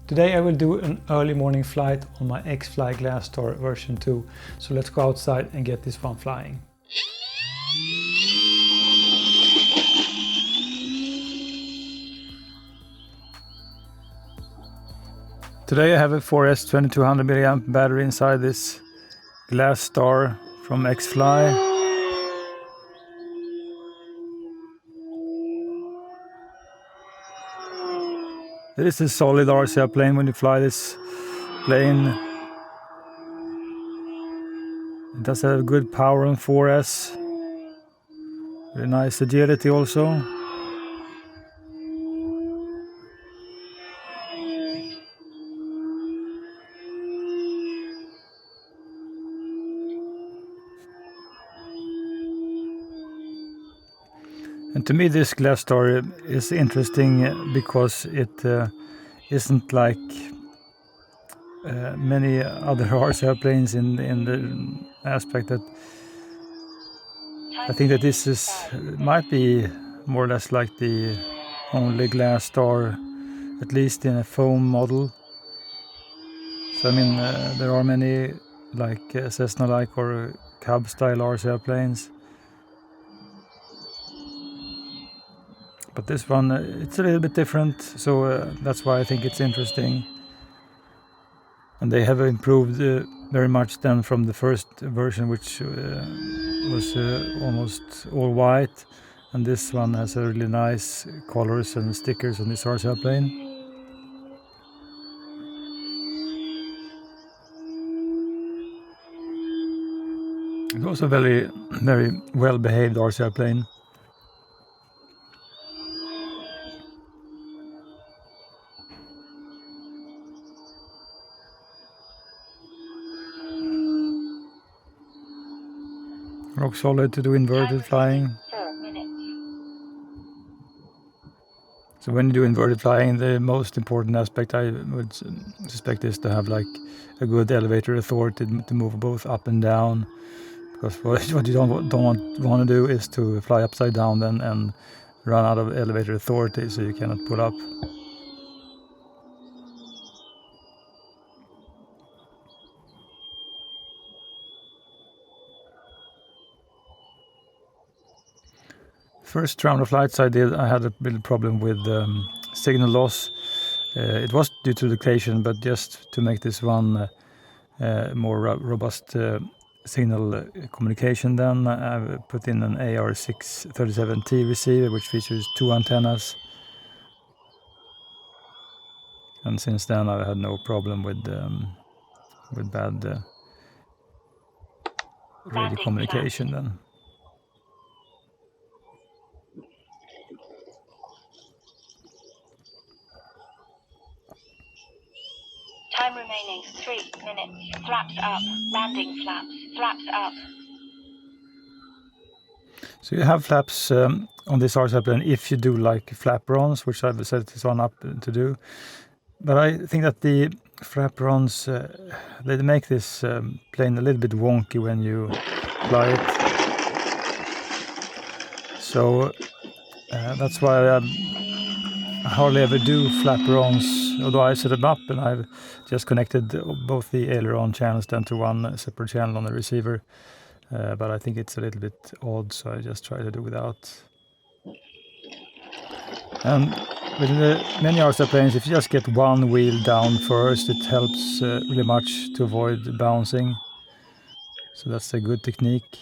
Today I will do an early morning flight on my XFLY Glastar version 2, so let's go outside and get this one flying. Today I have a 4S 2200 mAh battery inside this Glastar from XFLY. It is a solid RCR plane when you fly this plane. It does have good power on 4S. Very nice agility also. And to me this Glastar is interesting because it isn't like many other RCR planes in the aspect that I think that this might be more or less like the only Glastar, at least in a foam model. So I mean there are many like Cessna-like or Cub style RCR planes. But this one, it's a little bit different, so that's why I think it's interesting. And they have improved very much then from the first version, which was almost all white. And this one has a really nice colors and stickers on this RCR plane. It's also a very, very well behaved RCR plane. Rock solid to do inverted flying. So when you do inverted flying, the most important aspect I would suspect is to have like a good elevator authority to move both up and down. Because what you don't want to do is to fly upside down then and run out of elevator authority, so you cannot pull up. First round of flights I did, I had a little problem with signal loss. It was due to location, but just to make this one more robust signal communication, then I put in an AR637T receiver, which features 2 antennas. And since then I've had no problem with bad radio communication then. Time remaining 3 minutes. Flaps up. Landing flaps. Flaps up. So you have flaps on this RCR plane if you do like flap-rons, which I've set this one up to do. But I think that the flap-rons, they make this plane a little bit wonky when you fly it. So that's why I hardly ever do flap-rons, although I set them up and I've just connected both the aileron channels then to one separate channel on the receiver. But I think it's a little bit odd, so I just try to do without. And with many RCR planes, if you just get one wheel down first, it helps really much to avoid bouncing. So that's a good technique.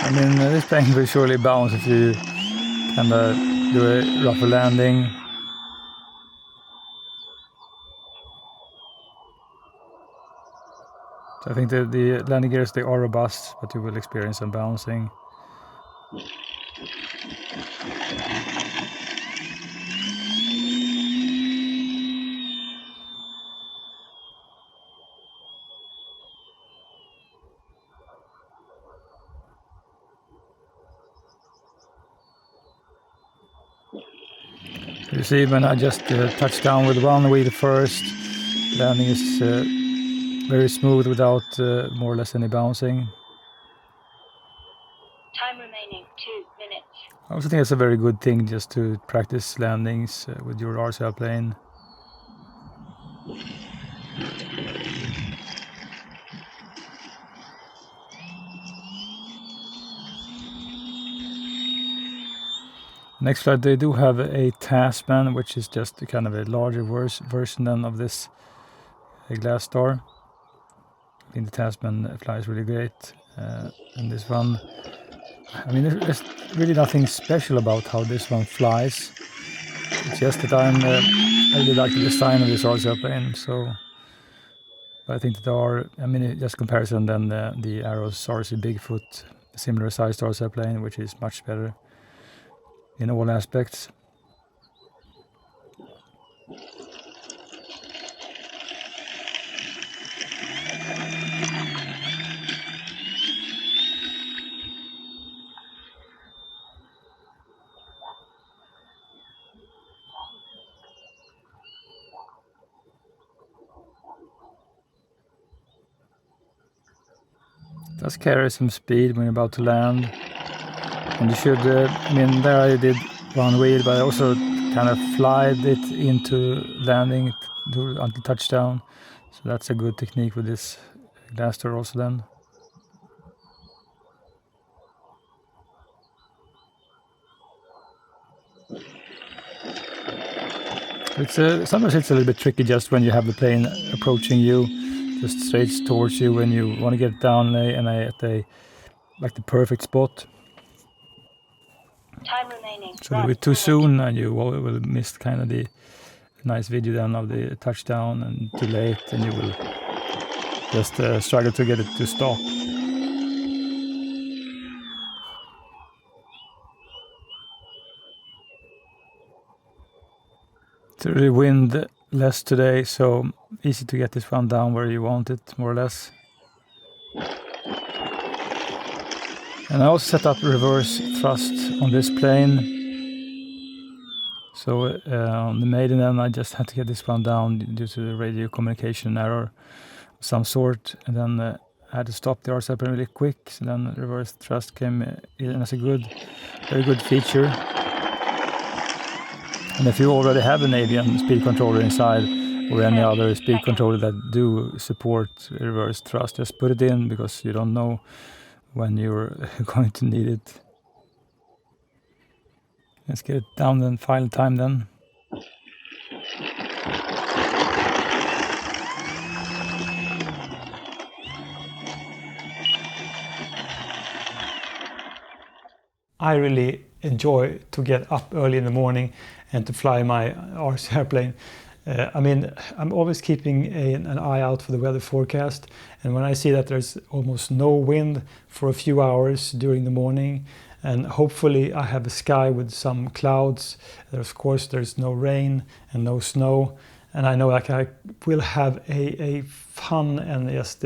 I mean, this plane will surely bounce if you kind of do a rougher landing. So I think the landing gears, they are robust, but you will experience some bouncing. You see, when I just touch down with one wheel first, landing is very smooth without more or less any bouncing. remaining 2 minutes. I also think it's a very good thing just to practice landings with your RC plane. Next flight they do have a Tasman, which is just a kind of a larger version than of this Glastar. I think the Tasman flies really great, and this one, I mean, there's really nothing special about how this one flies. It's just that I really like the design of this RC plane, so I think that there are, I mean, just comparison then the Arrows RC Bigfoot, similar sized RC plane, which is much better in all aspects. It does carry some speed when you're about to land, and you should, I mean, there I did one wheel, but I also kind of flied it into landing until touchdown, so that's a good technique with this Glastar also then. It's sometimes it's a little bit tricky just when you have the plane approaching you, just straight towards you when you want to get down at the perfect spot. Time remaining. So do it too soon and you will miss kind of the nice video then of the touchdown, and too late and you will just struggle to get it to stop. It's really windless today, so easy to get this one down where you want it, more or less. And I also set up reverse thrust on this plane. So on the maiden end I just had to get this one down due to the radio communication error of some sort, and then I had to stop the RC plane really quick, so then reverse thrust came in as a very good feature. And if you already have an avian speed controller inside, or any other speed controller that do support reverse thrust, just put it in, because you don't know when you're going to need it. Let's get it down then, final time then. I really enjoy to get up early in the morning and to fly my RC airplane. I mean, I'm always keeping an eye out for the weather forecast, and when I see that there's almost no wind for a few hours during the morning, and hopefully I have a sky with some clouds, of course there's no rain and no snow, and I know like I will have a fun and just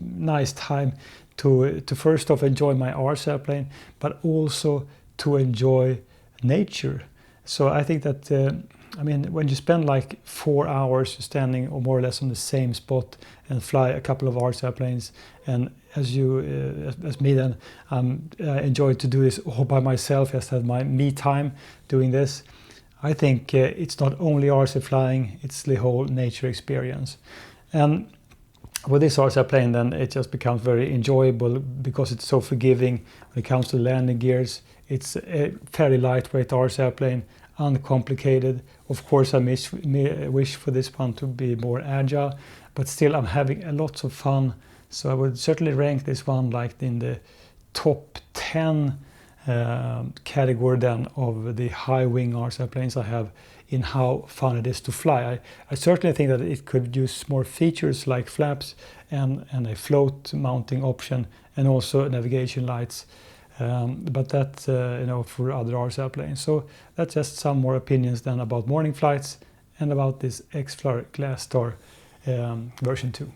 nice time to first off enjoy my RC airplane, but also to enjoy nature. So I think that I mean, when you spend like 4 hours standing or more or less on the same spot and fly a couple of RC airplanes, and as me then, I enjoy to do this all by myself, just have my me time doing this. I think it's not only RC flying, it's the whole nature experience. And with this RC plane then it just becomes very enjoyable because it's so forgiving when it comes to landing gears. It's a fairly lightweight RC airplane, uncomplicated. Of course I wish for this one to be more agile, but still I'm having a lot of fun. So I would certainly rank this one like in the top 10 category then of the high wing RC planes I have in how fun it is to fly. I certainly think that it could use more features like flaps and a float mounting option, and also navigation lights. But that's you know, for other RC planes. So that's just some more opinions then about morning flights and about this XFLY Glastar version 2.